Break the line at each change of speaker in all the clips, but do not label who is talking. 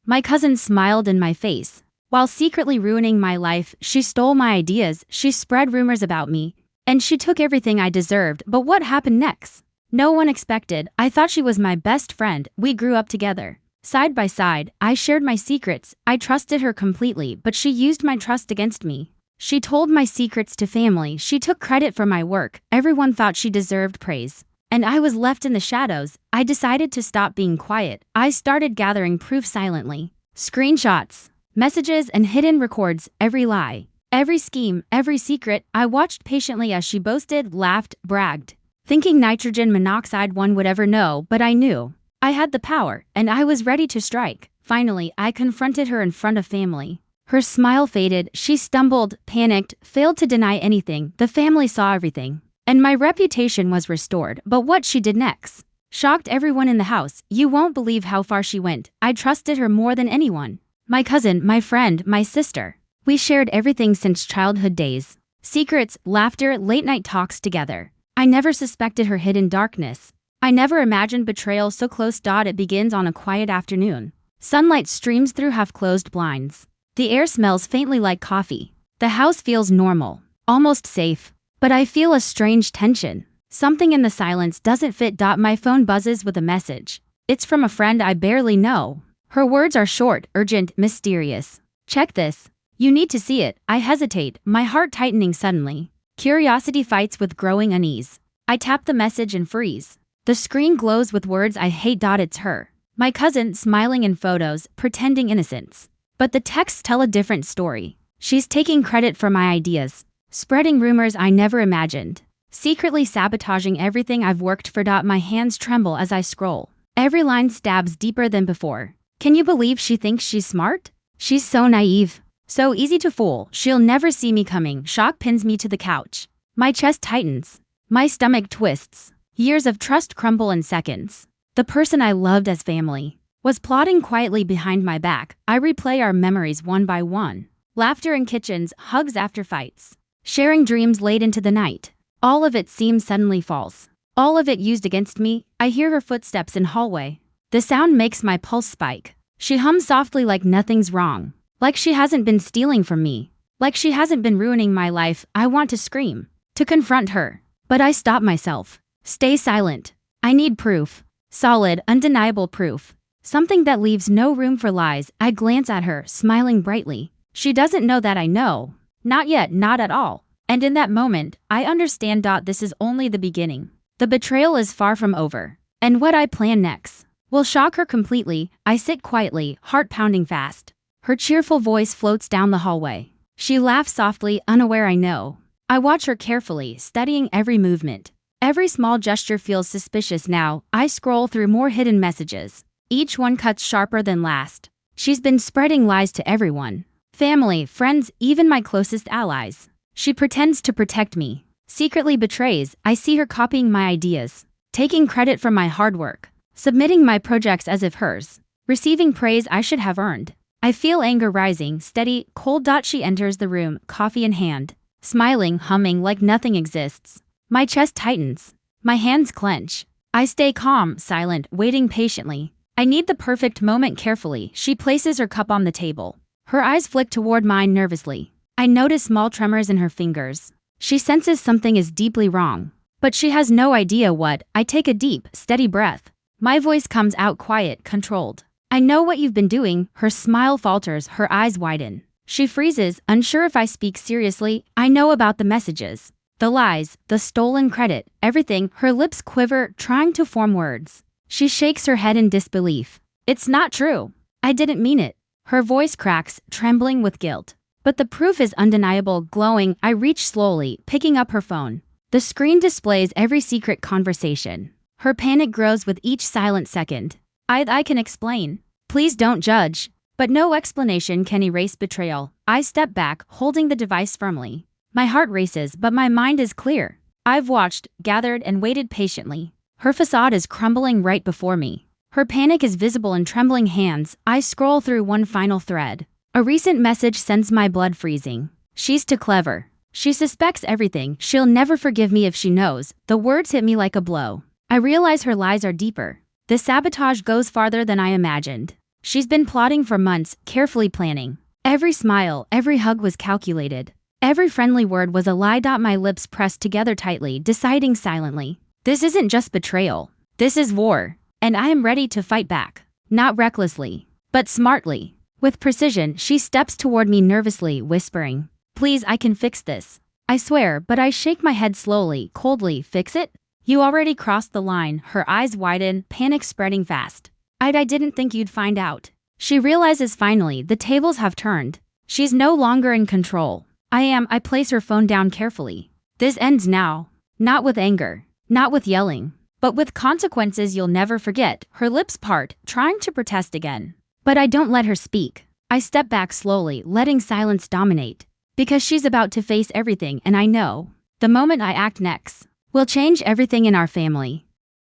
My cousin smiled in my face. While secretly ruining my life, she stole my ideas, she spread rumors about me, and she took everything I deserved. But what happened next? No one expected. I thought she was my best friend. We grew up together. Side by side, I shared my secrets. I trusted her completely, but she used my trust against me. She told my secrets to family. She took credit for my work. Everyone thought she deserved praise. And I was left in the shadows. I decided to stop being quiet. I started gathering proof silently. Screenshots, messages, and hidden records, every lie, every scheme, every secret. I watched patiently as she boasted, laughed, bragged, thinking nitrogen monoxide one would ever know, but I knew. I had the power, and I was ready to strike. Finally, I confronted her in front of family. Her smile faded, she stumbled, panicked, failed to deny anything. The family saw everything, and my reputation was restored. But what she did next shocked everyone in the house. You won't believe how far she went. I trusted her more than anyone. My cousin, my friend, my sister. We shared everything since childhood days. Secrets, laughter, late-night talks together. I never suspected her hidden darkness. I never imagined betrayal so close. It begins on a quiet afternoon. Sunlight streams through half-closed blinds. The air smells faintly like coffee. The house feels normal, almost safe. But I feel a strange tension. Something in the silence doesn't fit. My phone buzzes with a message. It's from a friend I barely know. Her words are short, urgent, mysterious. Check this. You need to see it. I hesitate, my heart tightening suddenly. Curiosity fights with growing unease. I tap the message and freeze. The screen glows with words I hate. It's her. My cousin, smiling in photos, pretending innocence. But the texts tell a different story. She's taking credit for my ideas, spreading rumors I never imagined, secretly sabotaging everything I've worked for. My hands tremble as I scroll. Every line stabs deeper than before. Can you believe she thinks she's smart? She's so naive, so easy to fool. She'll never see me coming. Shock pins me to the couch. My chest tightens. My stomach twists. Years of trust crumble in seconds. The person I loved as family was plotting quietly behind my back. I replay our memories one by one. Laughter in kitchens, hugs after fights, sharing dreams late into the night. All of it seems suddenly false. All of it used against me. I hear her footsteps in hallway. The sound makes my pulse spike. She hums softly like nothing's wrong. Like she hasn't been stealing from me. Like she hasn't been ruining my life. I want to scream, to confront her. But I stop myself. Stay silent. I need proof. Solid, undeniable proof. Something that leaves no room for lies. I glance at her, smiling brightly. She doesn't know that I know. Not yet, not at all. And in that moment, I understand. This is only the beginning. The betrayal is far from over. And what I plan next will shock her completely. I sit quietly, heart pounding fast. Her cheerful voice floats down the hallway. She laughs softly, unaware I know. I watch her carefully, studying every movement. Every small gesture feels suspicious now. I scroll through more hidden messages. Each one cuts sharper than last. She's been spreading lies to everyone. Family, friends, even my closest allies. She pretends to protect me, secretly betrays. I see her copying my ideas, taking credit for my hard work, submitting my projects as if hers, receiving praise I should have earned. I feel anger rising, steady, cold. She enters the room, coffee in hand, smiling, humming like nothing exists. My chest tightens. My hands clench. I stay calm, silent, waiting patiently. I need the perfect moment. Carefully, she places her cup on the table. Her eyes flick toward mine nervously. I notice small tremors in her fingers. She senses something is deeply wrong, but she has no idea what. I take a deep, steady breath. My voice comes out quiet, controlled. I know what you've been doing. Her smile falters, her eyes widen. She freezes, unsure if I speak seriously. I know about the messages, the lies, the stolen credit, everything. Her lips quiver, trying to form words. She shakes her head in disbelief. It's not true. I didn't mean it. Her voice cracks, trembling with guilt. But the proof is undeniable, glowing. I reach slowly, picking up her phone. The screen displays every secret conversation. Her panic grows with each silent second. I can explain. Please don't judge. But no explanation can erase betrayal. I step back, holding the device firmly. My heart races, but my mind is clear. I've watched, gathered, and waited patiently. Her facade is crumbling right before me. Her panic is visible in trembling hands. I scroll through one final thread. A recent message sends my blood freezing. She's too clever. She suspects everything. She'll never forgive me if she knows. The words hit me like a blow. I realize her lies are deeper. The sabotage goes farther than I imagined. She's been plotting for months, carefully planning. Every smile, every hug was calculated. Every friendly word was a lie. My lips pressed together tightly, deciding silently. This isn't just betrayal. This is war. And I am ready to fight back. Not recklessly, but smartly. With precision, she steps toward me nervously, whispering, "Please, I can fix this." I swear, but I shake my head slowly, coldly. "Fix it? You already crossed the line." Her eyes widen, panic spreading fast. I didn't think you'd find out." She realizes finally the tables have turned. She's no longer in control. I place her phone down carefully. This ends now. Not with anger. Not with yelling. But with consequences you'll never forget. Her lips part, trying to protest again. But I don't let her speak. I step back slowly, letting silence dominate. Because she's about to face everything, and I know. The moment I act next will change everything in our family.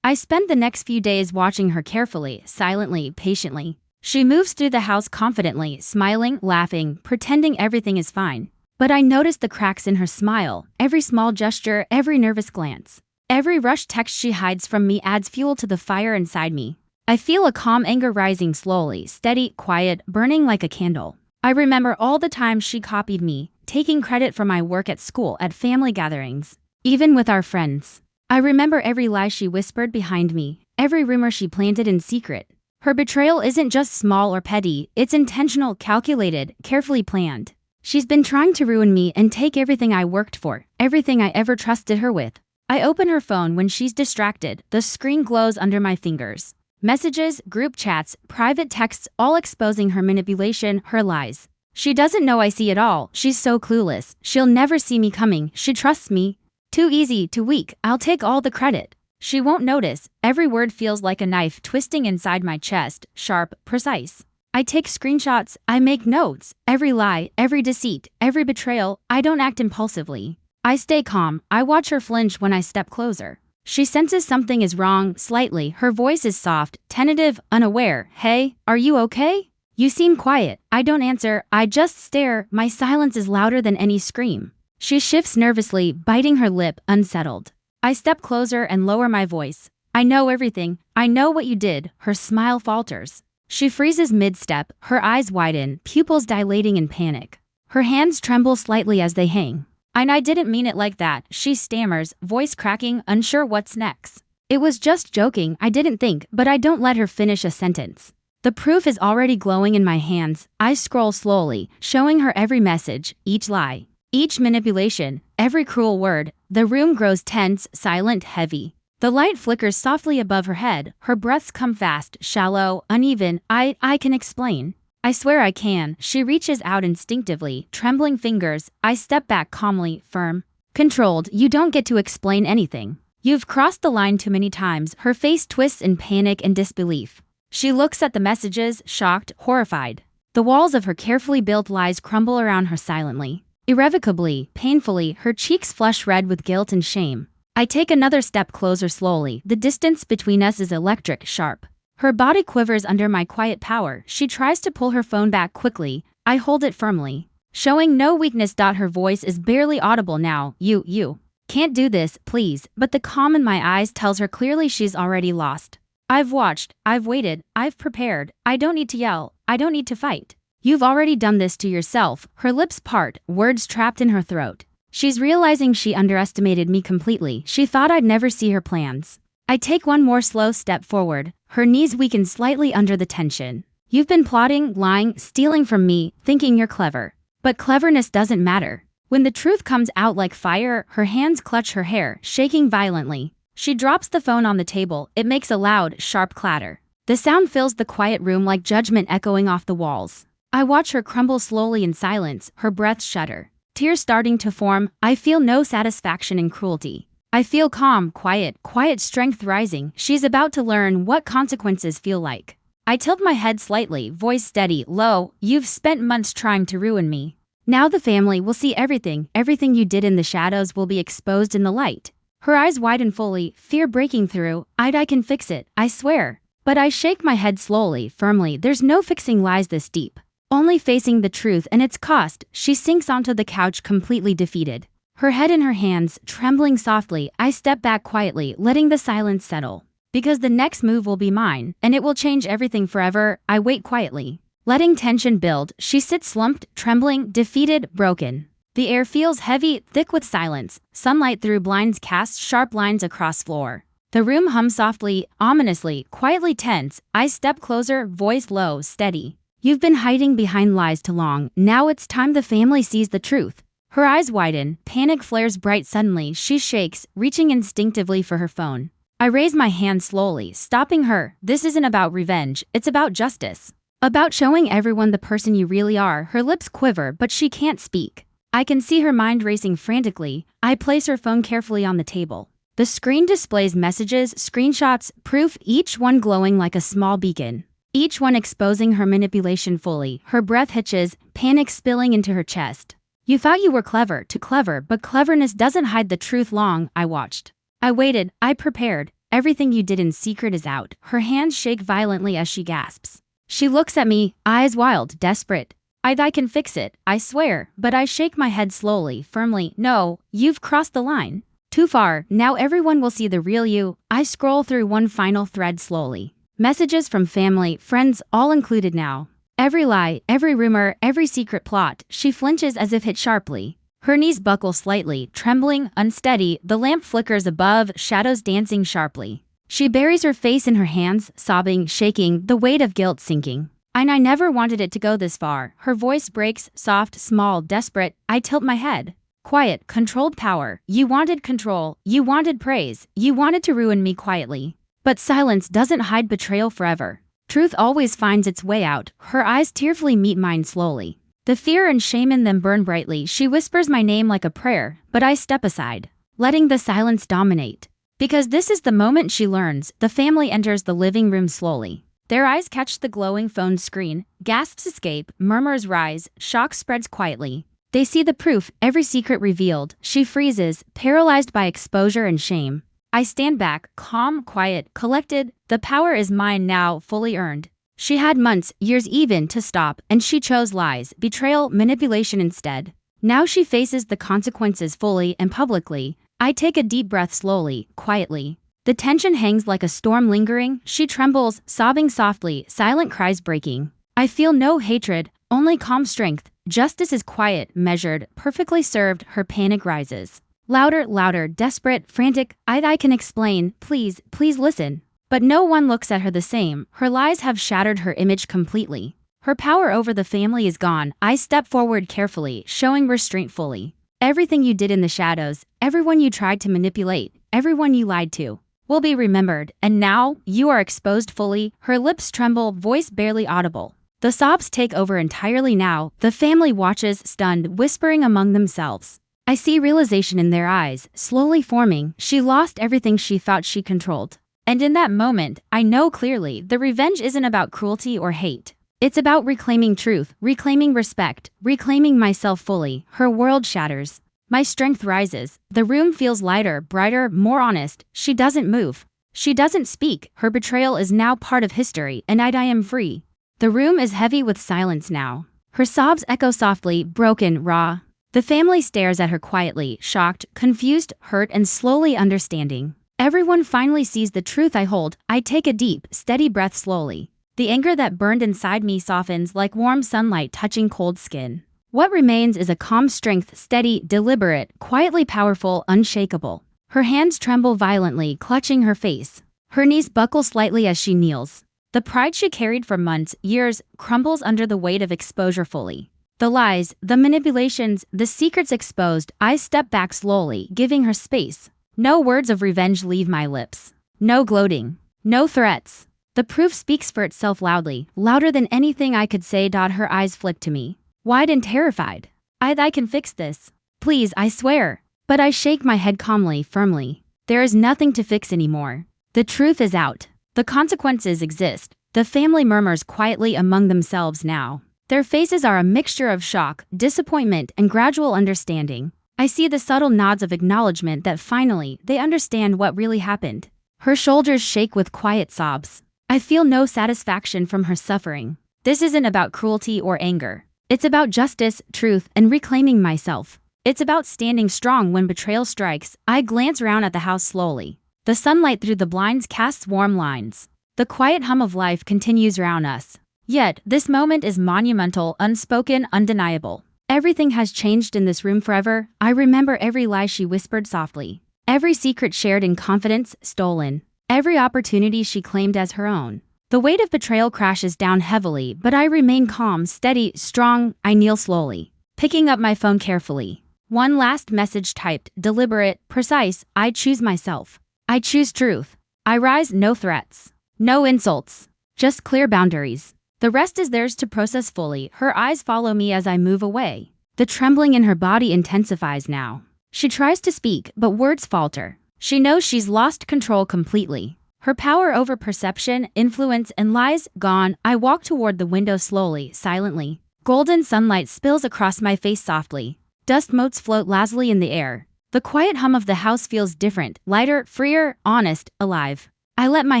I spend the next few days watching her carefully, silently, patiently. She moves through the house confidently, smiling, laughing, pretending everything is fine. But I notice the cracks in her smile, every small gesture, every nervous glance. Every rushed text she hides from me adds fuel to the fire inside me. I feel a calm anger rising slowly, steady, quiet, burning like a candle. I remember all the times she copied me, taking credit for my work at school, at family gatherings, even with our friends. I remember every lie she whispered behind me, every rumor she planted in secret. Her betrayal isn't just small or petty, it's intentional, calculated, carefully planned. She's been trying to ruin me and take everything I worked for, everything I ever trusted her with. I open her phone when she's distracted. The screen glows under my fingers. Messages, group chats, private texts, all exposing her manipulation, her lies. She doesn't know I see it all. She's so clueless. She'll never see me coming. She trusts me. Too easy, too weak. I'll take all the credit. She won't notice. Every word feels like a knife twisting inside my chest, sharp, precise. I take screenshots. I make notes. Every lie, every deceit, every betrayal. I don't act impulsively. I stay calm. I watch her flinch when I step closer. She senses something is wrong, slightly. Her voice is soft, tentative, unaware. "Hey, are you okay? You seem quiet." I don't answer. I just stare. My silence is louder than any scream. She shifts nervously, biting her lip, unsettled. I step closer and lower my voice. "I know everything. I know what you did." Her smile falters. She freezes mid-step, her eyes widen, pupils dilating in panic. Her hands tremble slightly as they hang. "I didn't mean it like that," she stammers, voice cracking, unsure what's next. "It was just joking. I didn't think." But I don't let her finish a sentence. The proof is already glowing in my hands. I scroll slowly, showing her every message, each lie, each manipulation, every cruel word. The room grows tense, silent, heavy. The light flickers softly above her head. Her breaths come fast, shallow, uneven. I can explain. I swear I can. She reaches out instinctively, trembling fingers. I step back calmly, firm, controlled. "You don't get to explain anything. You've crossed the line too many times." Her face twists in panic and disbelief. She looks at the messages, shocked, horrified. The walls of her carefully built lies crumble around her silently. Irrevocably, painfully, her cheeks flush red with guilt and shame. I take another step closer slowly. The distance between us is electric, sharp. Her body quivers under my quiet power. She tries to pull her phone back quickly. I hold it firmly, showing no weakness. Her voice is barely audible now. You can't do this, please." But the calm in my eyes tells her clearly she's already lost. I've watched, I've waited, I've prepared. I don't need to yell. I don't need to fight. "You've already done this to yourself." Her lips part, words trapped in her throat. She's realizing she underestimated me completely. She thought I'd never see her plans. I take one more slow step forward. Her knees weaken slightly under the tension. "You've been plotting, lying, stealing from me, thinking you're clever. But cleverness doesn't matter. When the truth comes out like fire." Her hands clutch her hair, shaking violently. She drops the phone on the table. It makes a loud, sharp clatter. The sound fills the quiet room like judgment echoing off the walls. I watch her crumble slowly in silence, her breath shudder. Tears starting to form. I feel no satisfaction in cruelty. I feel calm, quiet strength rising. She's about to learn what consequences feel like. I tilt my head slightly, voice steady, low. "You've spent months trying to ruin me. Now the family will see everything. Everything you did in the shadows will be exposed in the light." Her eyes widen fully, fear breaking through. I can fix it, I swear." But I shake my head slowly, firmly. There's no fixing lies this deep. Only facing the truth and its cost. She sinks onto the couch completely defeated. Her head in her hands, trembling softly. I step back quietly, letting the silence settle. Because the next move will be mine, and it will change everything forever. I wait quietly. Letting tension build, she sits slumped, trembling, defeated, broken. The air feels heavy, thick with silence. Sunlight through blinds casts sharp lines across floor. The room hums softly, ominously, quietly tense. I step closer, voice low, steady. You've been hiding behind lies too long. Now it's time the family sees the truth. Her eyes widen, panic flares bright suddenly. She shakes, reaching instinctively for her phone. I raise my hand slowly, stopping her. This isn't about revenge, it's about justice. About showing everyone the person you really are. Her lips quiver, but she can't speak. I can see her mind racing frantically. I place her phone carefully on the table. The screen displays messages, screenshots, proof, each one glowing like a small beacon. Each one exposing her manipulation fully. Her breath hitches, panic spilling into her chest. You thought you were clever, too clever, but cleverness doesn't hide the truth long. I watched. I waited, I prepared. Everything you did in secret is out. Her hands shake violently as she gasps. She looks at me, eyes wild, desperate. I can fix it, I swear, but I shake my head slowly, firmly. No, you've crossed the line. Too far, now everyone will see the real you. I scroll through one final thread slowly. Messages from family, friends, all included now. Every lie, every rumor, every secret plot. She flinches as if hit sharply. Her knees buckle slightly, trembling, unsteady. The lamp flickers above, shadows dancing sharply. She buries her face in her hands, sobbing, shaking, the weight of guilt sinking. And I never wanted it to go this far. Her voice breaks, soft, small, desperate. I tilt my head. Quiet, controlled power. You wanted control. You wanted praise. You wanted to ruin me quietly. But silence doesn't hide betrayal forever. Truth always finds its way out. Her eyes tearfully meet mine slowly. The fear and shame in them burn brightly. She whispers my name like a prayer, but I step aside, letting the silence dominate. Because this is the moment she learns. The family enters the living room slowly. Their eyes catch the glowing phone screen. Gasps escape, murmurs rise, shock spreads quietly. They see the proof, every secret revealed. She freezes, paralyzed by exposure and shame. I stand back, calm, quiet, collected. The power is mine now, fully earned. She had months, years even, to stop, and she chose lies, betrayal, manipulation instead. Now she faces the consequences fully and publicly. I take a deep breath slowly, quietly. The tension hangs like a storm lingering. She trembles, sobbing softly, silent cries breaking. I feel no hatred, only calm strength. Justice is quiet, measured, perfectly served. Her panic rises. Louder, louder, desperate, frantic. I can explain. Please, please listen. But no one looks at her the same. Her lies have shattered her image completely. Her power over the family is gone. I step forward carefully, showing restraint fully. Everything you did in the shadows, everyone you tried to manipulate, everyone you lied to, will be remembered. And now, you are exposed fully. Her lips tremble, voice barely audible. The sobs take over entirely now. The family watches, stunned, whispering among themselves. I see realization in their eyes, slowly forming. She lost everything she thought she controlled. And in that moment, I know clearly the revenge isn't about cruelty or hate. It's about reclaiming truth, reclaiming respect, reclaiming myself fully. Her world shatters. My strength rises. The room feels lighter, brighter, more honest. She doesn't move. She doesn't speak. Her betrayal is now part of history, and I am free. The room is heavy with silence now. Her sobs echo softly, broken, raw. The family stares at her quietly, shocked, confused, hurt, and slowly understanding. Everyone finally sees the truth I hold. I take a deep, steady breath slowly. The anger that burned inside me softens like warm sunlight touching cold skin. What remains is a calm strength, steady, deliberate, quietly powerful, unshakable. Her hands tremble violently, clutching her face. Her knees buckle slightly as she kneels. The pride she carried for months, years, crumbles under the weight of exposure fully. The lies, the manipulations, the secrets exposed. I step back slowly, giving her space. No words of revenge leave my lips. No gloating. No threats. The proof speaks for itself loudly, louder than anything I could say. Her eyes flick to me, wide and terrified. I can fix this. Please, I swear. But I shake my head calmly, firmly. There is nothing to fix anymore. The truth is out. The consequences exist. The family murmurs quietly among themselves now. Their faces are a mixture of shock, disappointment, and gradual understanding. I see the subtle nods of acknowledgement that finally, they understand what really happened. Her shoulders shake with quiet sobs. I feel no satisfaction from her suffering. This isn't about cruelty or anger. It's about justice, truth, and reclaiming myself. It's about standing strong when betrayal strikes. I glance around at the house slowly. The sunlight through the blinds casts warm lines. The quiet hum of life continues around us. Yet, this moment is monumental, unspoken, undeniable. Everything has changed in this room forever. I remember every lie she whispered softly. Every secret shared in confidence, stolen. Every opportunity she claimed as her own. The weight of betrayal crashes down heavily, but I remain calm, steady, strong. I kneel slowly, picking up my phone carefully. One last message typed, deliberate, precise. I choose myself. I choose truth. I rise, no threats. No insults. Just clear boundaries. The rest is theirs to process fully. Her eyes follow me as I move away. The trembling in her body intensifies now. She tries to speak, but words falter. She knows she's lost control completely. Her power over perception, influence, and lies, gone. I walk toward the window slowly, silently. Golden sunlight spills across my face softly. Dust motes float lazily in the air. The quiet hum of the house feels different, lighter, freer, honest, alive. I let my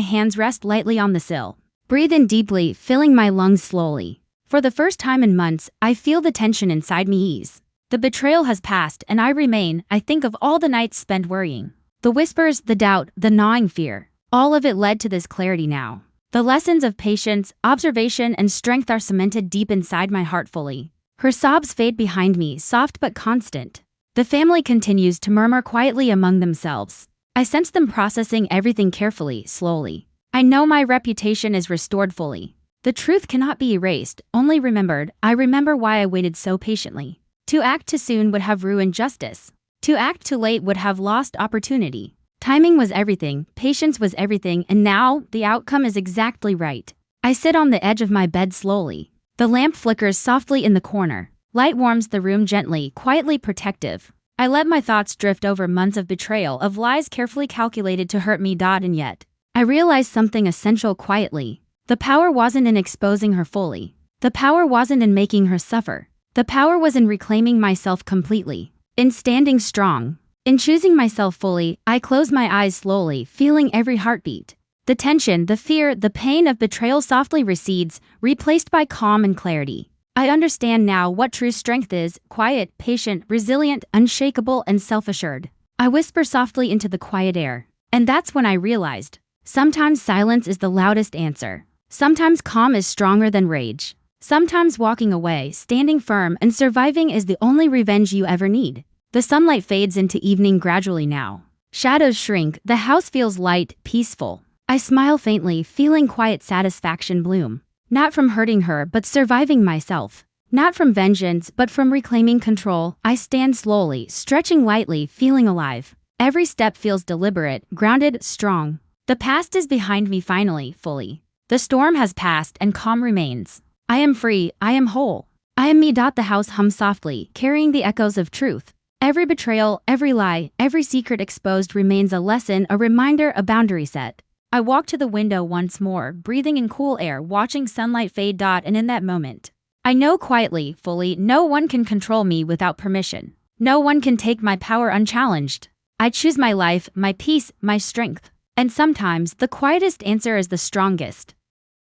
hands rest lightly on the sill. Breathe in deeply, filling my lungs slowly. For the first time in months, I feel the tension inside me ease. The betrayal has passed, and I remain. I think of all the nights spent worrying. The whispers, the doubt, the gnawing fear. All of it led to this clarity now. The lessons of patience, observation, and strength are cemented deep inside my heart fully. Her sobs fade behind me, soft but constant. The family continues to murmur quietly among themselves. I sense them processing everything carefully, slowly. I know my reputation is restored fully. The truth cannot be erased, only remembered. I remember why I waited so patiently. To act too soon would have ruined justice. To act too late would have lost opportunity. Timing was everything, patience was everything, and now, the outcome is exactly right. I sit on the edge of my bed slowly. The lamp flickers softly in the corner. Light warms the room gently, quietly protective. I let my thoughts drift over months of betrayal, of lies carefully calculated to hurt me. And yet, I realized something essential quietly. The power wasn't in exposing her fully. The power wasn't in making her suffer. The power was in reclaiming myself completely. In standing strong. In choosing myself fully. I close my eyes slowly, feeling every heartbeat. The tension, the fear, the pain of betrayal softly recedes, replaced by calm and clarity. I understand now what true strength is: quiet, patient, resilient, unshakable, and self-assured. I whisper softly into the quiet air. And that's when I realized. Sometimes silence is the loudest answer. Sometimes calm is stronger than rage. Sometimes walking away, standing firm, and surviving is the only revenge you ever need. The sunlight fades into evening gradually now. Shadows shrink, the house feels light, peaceful. I smile faintly, feeling quiet satisfaction bloom. Not from hurting her, but surviving myself. Not from vengeance, but from reclaiming control. I stand slowly, stretching lightly, feeling alive. Every step feels deliberate, grounded, strong. The past is behind me finally, fully. The storm has passed and calm remains. I am free, I am whole. I am me. The house hums softly, carrying the echoes of truth. Every betrayal, every lie, every secret exposed remains a lesson, a reminder, a boundary set. I walk to the window once more, breathing in cool air, watching sunlight fade. And in that moment, I know quietly, fully, no one can control me without permission. No one can take my power unchallenged. I choose my life, my peace, my strength. And sometimes, the quietest answer is the strongest.